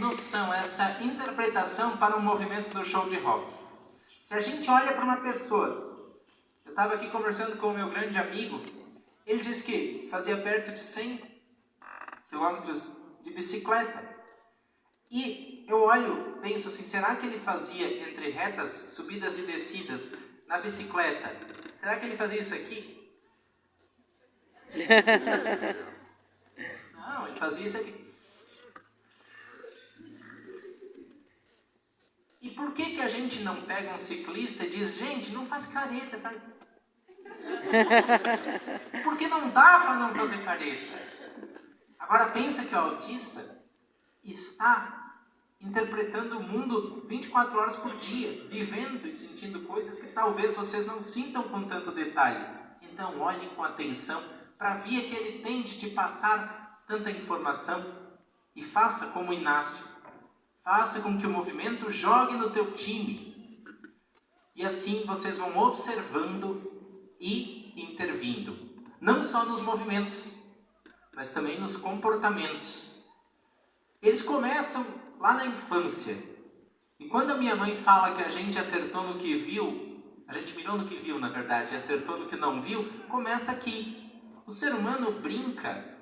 noção, essa interpretação para um movimento do show de rock. Se a gente olha para uma pessoa, eu estava aqui conversando com o meu grande amigo, ele disse que fazia perto de 100 quilômetros de bicicleta. E eu olho, penso assim, será que ele fazia entre retas, subidas e descidas, na bicicleta? Será que ele fazia isso aqui? Não, ele fazia isso aqui. E por que a gente não pega um ciclista e diz, gente, não faz careta, faz... Porque não dá para não fazer careta. Agora pensa que o autista está interpretando o mundo 24 horas por dia, vivendo e sentindo coisas que talvez vocês não sintam com tanto detalhe. Então olhem com atenção para a via que ele tem de te passar tanta informação e faça como Inácio. Faça com que o movimento jogue no teu time. E assim vocês vão observando e intervindo. Não só nos movimentos, mas também nos comportamentos. Eles começam lá na infância. E quando a minha mãe fala que a gente acertou no que viu, a gente mirou no que viu, na verdade, e acertou no que não viu, começa aqui. O ser humano brinca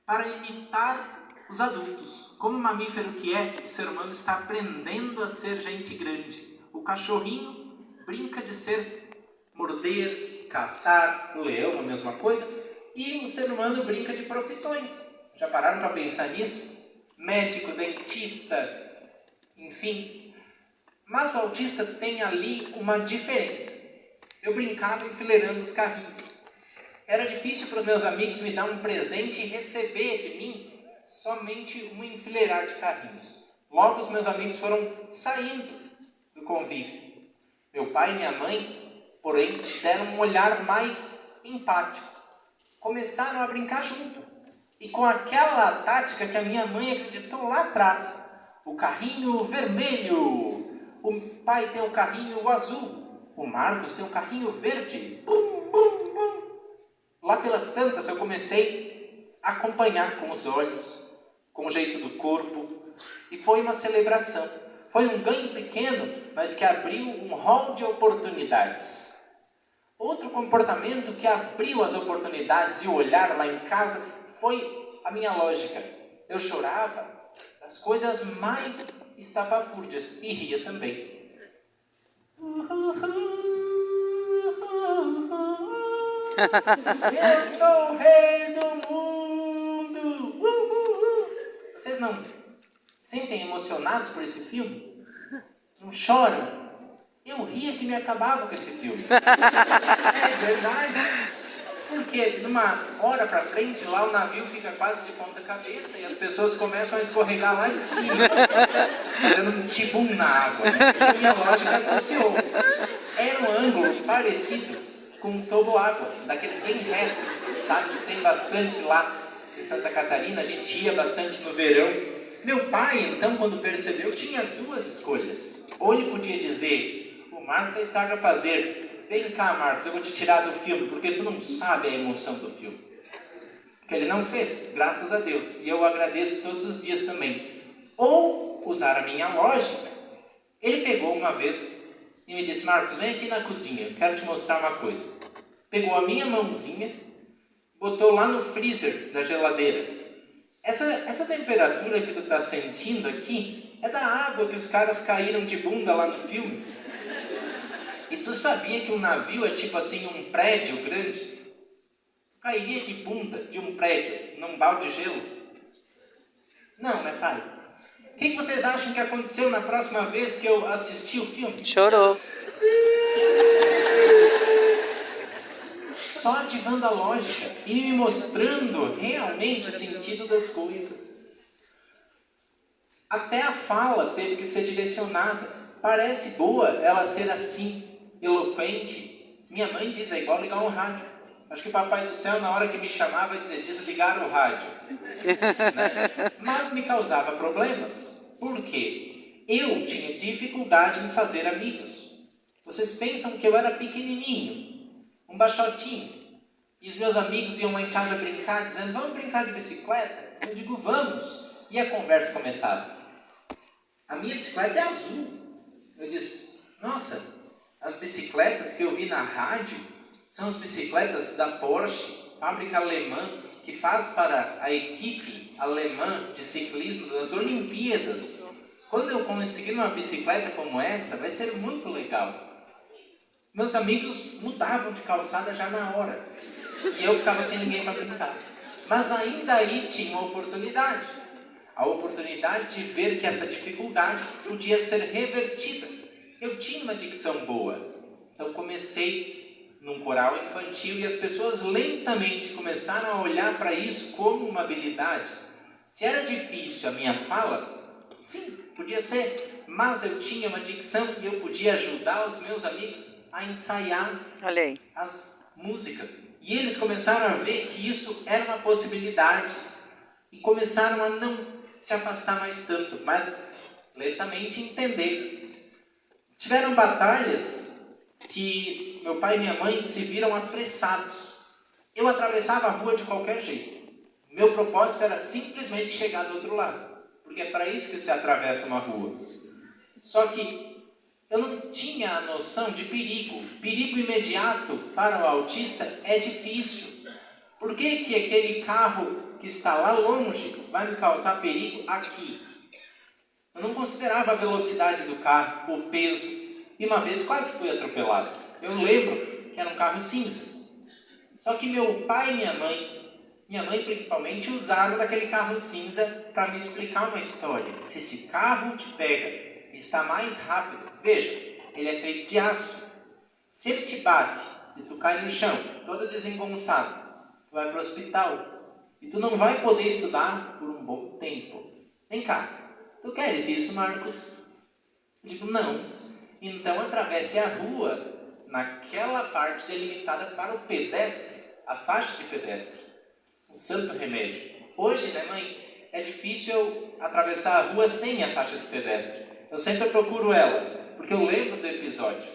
para imitar os adultos. Como mamífero que é, o ser humano está aprendendo a ser gente grande. O cachorrinho brinca de morder, caçar, o leão a mesma coisa, e o ser humano brinca de profissões. Já pararam para pensar nisso? Médico, dentista, enfim. Mas o autista tem ali uma diferença. Eu brincava enfileirando os carrinhos. Era difícil para os meus amigos me dar um presente e receber de mim somente um enfileirar de carrinhos. Logo os meus amigos foram saindo do convívio. Meu pai e minha mãe, porém, deram um olhar mais empático. Começaram a brincar junto. E com aquela tática que a minha mãe acreditou lá atrás. O carrinho vermelho. O pai tem o carrinho azul. O Marcos tem o carrinho verde. Bum, bum, bum. Lá pelas tantas eu comecei a acompanhar com os olhos, com o jeito do corpo. E foi uma celebração. Foi um ganho pequeno, mas que abriu um rol de oportunidades. Outro comportamento que abriu as oportunidades e o olhar lá em casa foi a minha lógica. Eu chorava das coisas mais estapafúrdias e ria também. Eu sou o rei do mundo. Vocês não sentem emocionados por esse filme? Não choram? Eu ria que me acabava com esse filme. É verdade. Porque numa hora pra frente, lá o navio fica quase de ponta cabeça e as pessoas começam a escorregar lá de cima, fazendo um tibum na água. Isso a minha lógica associou. Era um ângulo parecido com um toboágua, daqueles bem retos, sabe? Que tem bastante lá em Santa Catarina, a gente ia bastante no verão. Meu pai, então, quando percebeu, tinha duas escolhas. Ou ele podia dizer, o Marcos é estraga prazer. Vem cá, Marcos, eu vou te tirar do filme, porque tu não sabe a emoção do filme. Porque ele não fez, graças a Deus. E eu agradeço todos os dias também. Ou usar a minha lógica. Ele pegou uma vez e me disse, Marcos, vem aqui na cozinha, eu quero te mostrar uma coisa. Pegou a minha mãozinha, botou lá no freezer da geladeira. Essa temperatura que tu está sentindo aqui é da água que os caras caíram de bunda lá no filme. E tu sabia que um navio é tipo assim um prédio grande? Tu cairia de bunda de um prédio num balde de gelo? Não, né, pai? O que vocês acham que aconteceu na próxima vez que eu assisti o filme? Chorou. Só ativando a lógica e me mostrando realmente o sentido das coisas. Até a fala teve que ser direcionada. Parece boa ela ser assim, eloquente. Minha mãe diz, é igual ligar um rádio. Acho que o Papai do Céu, na hora que me chamava, ia dizer, desligar o rádio. Né? Mas me causava problemas. Por quê? Eu tinha dificuldade em fazer amigos. Vocês pensam que eu era pequenininho, um baixotinho, e os meus amigos iam lá em casa brincar, dizendo, vamos brincar de bicicleta? Eu digo, vamos. E a conversa começava. A minha bicicleta é azul. Eu disse, nossa, as bicicletas que eu vi na rádio são as bicicletas da Porsche, fábrica alemã, que faz para a equipe alemã de ciclismo das Olimpíadas. Quando eu conseguir uma bicicleta como essa, vai ser muito legal. Meus amigos mudavam de calçada já na hora. E eu ficava sem ninguém para brincar. Mas ainda aí tinha uma oportunidade. A oportunidade de ver que essa dificuldade podia ser revertida. Eu tinha uma dicção boa. Então comecei num coral infantil e as pessoas lentamente começaram a olhar para isso como uma habilidade. Se era difícil a minha fala, sim, podia ser. Mas eu tinha uma dicção e eu podia ajudar os meus amigos a ensaiar as músicas. E eles começaram a ver que isso era uma possibilidade. E começaram a não se afastar mais tanto, mas lentamente entender. Tiveram batalhas que meu pai e minha mãe se viram apressados. Eu atravessava a rua de qualquer jeito. Meu propósito era simplesmente chegar do outro lado. Porque é para isso que se atravessa uma rua. Só que eu não tinha a noção de perigo. Perigo imediato para o autista é difícil. Por que que aquele carro que está lá longe vai me causar perigo aqui? Eu não considerava a velocidade do carro, o peso. E uma vez quase fui atropelado. Eu lembro que era um carro cinza. Só que meu pai e minha mãe principalmente, usaram daquele carro cinza para me explicar uma história. Se esse carro te pega e está mais rápido, veja, ele é feito de aço. Se ele te bate e tu cai no chão, todo desengonçado, tu vai para o hospital e tu não vai poder estudar por um bom tempo. Vem cá, tu queres isso, Marcos? Eu digo, não. Então atravesse a rua naquela parte delimitada para o pedestre, a faixa de pedestres. Um santo remédio. Hoje, né, mãe, é difícil eu atravessar a rua sem a faixa de pedestre. Eu sempre procuro ela, porque eu lembro do episódio.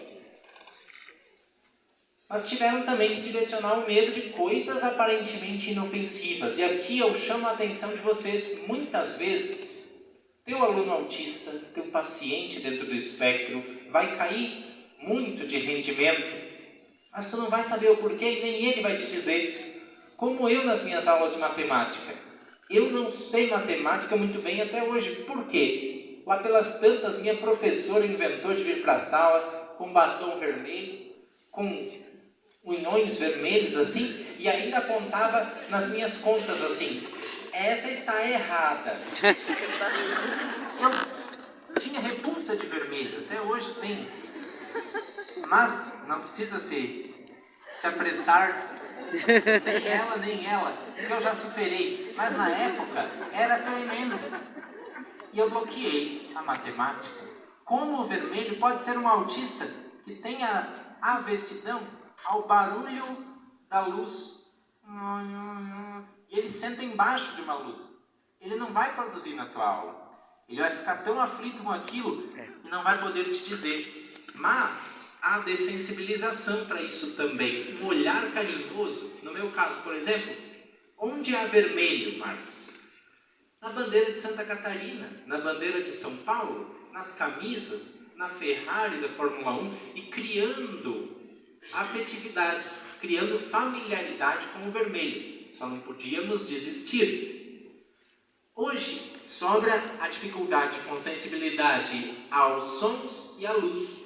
Mas tiveram também que direcionar o medo de coisas aparentemente inofensivas. E aqui eu chamo a atenção de vocês, muitas vezes, teu aluno autista, teu paciente dentro do espectro, vai cair muito de rendimento, mas tu não vai saber o porquê e nem ele vai te dizer. Como eu nas minhas aulas de matemática. Eu não sei matemática muito bem até hoje. Por quê? Lá pelas tantas, minha professora inventou de vir para a sala com batom vermelho, com unhões vermelhos assim, e ainda apontava nas minhas contas assim, essa está errada. Eu tinha repulsa de vermelho, até hoje tenho. Mas não precisa se apressar, nem ela, porque eu já superei. Mas na época era tremendo. E eu bloqueei a matemática. Como o vermelho pode ser um autista que tenha avessidão ao barulho da luz. E ele senta embaixo de uma luz. Ele não vai produzir na tua aula. Ele vai ficar tão aflito com aquilo e não vai poder te dizer. Mas há dessensibilização para isso também. Um olhar carinhoso. No meu caso, por exemplo, onde há vermelho, Marcos? Na bandeira de Santa Catarina, na bandeira de São Paulo, nas camisas, na Ferrari da Fórmula 1 e criando afetividade, criando familiaridade com o vermelho. Só não podíamos desistir. Hoje, sobra a dificuldade com sensibilidade aos sons e à luz.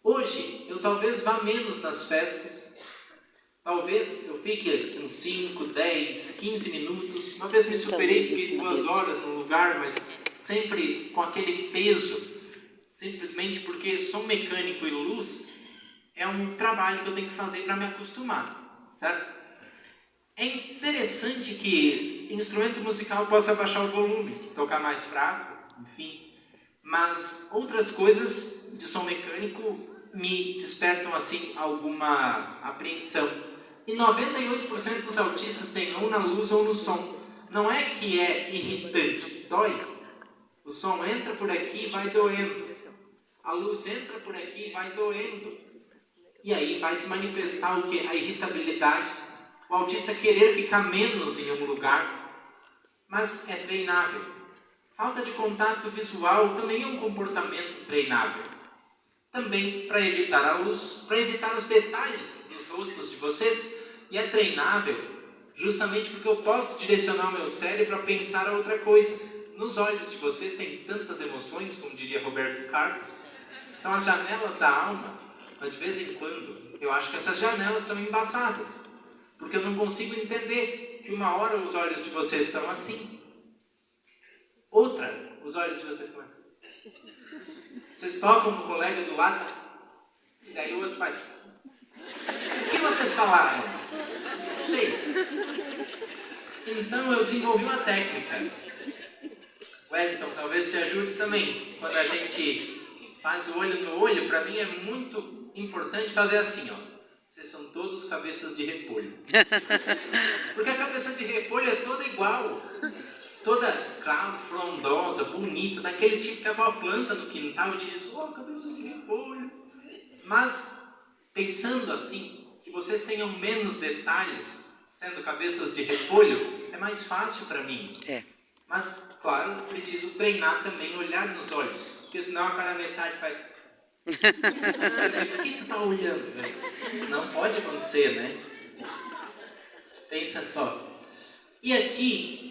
Hoje, eu talvez vá menos nas festas. Talvez eu fique uns 5, 10, 15 minutos. Uma vez me superei, fiquei 2 horas no lugar, mas sempre com aquele peso. Simplesmente porque som mecânico e luz é um trabalho que eu tenho que fazer para me acostumar, certo? É interessante que instrumento musical possa baixar o volume, tocar mais fraco, enfim. Mas outras coisas de som mecânico me despertam assim alguma apreensão. E 98% dos autistas têm ou na luz ou no som. Não é que é irritante, dói. O som entra por aqui e vai doendo. A luz entra por aqui e vai doendo. E aí vai se manifestar o que? A irritabilidade. O autista querer ficar menos em um lugar. Mas é treinável. Falta de contato visual também é um comportamento treinável. Também para evitar a luz, para evitar os detalhes dos rostos de vocês. E é treinável justamente porque eu posso direcionar o meu cérebro a pensar a outra coisa. Nos olhos de vocês tem tantas emoções, como diria Roberto Carlos. São as janelas da alma. Mas de vez em quando eu acho que essas janelas estão embaçadas. Porque eu não consigo entender que uma hora os olhos de vocês estão assim. Outra, os olhos de vocês como é? Vocês tocam no colega do lado, e aí o outro faz. O que vocês falaram? Não sei. Então eu desenvolvi uma técnica. Wellington, talvez te ajude também. Quando a gente faz o olho no olho, para mim é muito importante fazer assim, ó. Vocês são todos cabeças de repolho. Porque a cabeça de repolho é toda igual. Toda, claro, frondosa, bonita, daquele tipo que a avó planta no quintal e diz, oh, cabeça de repolho. Mas, pensando assim, que vocês tenham menos detalhes, sendo cabeças de repolho, é mais fácil para mim. Mas, claro, preciso treinar também, olhar nos olhos. Porque senão a cara metade faz... Por que tu tá olhando? Não pode acontecer, né? Pensa só. E aqui...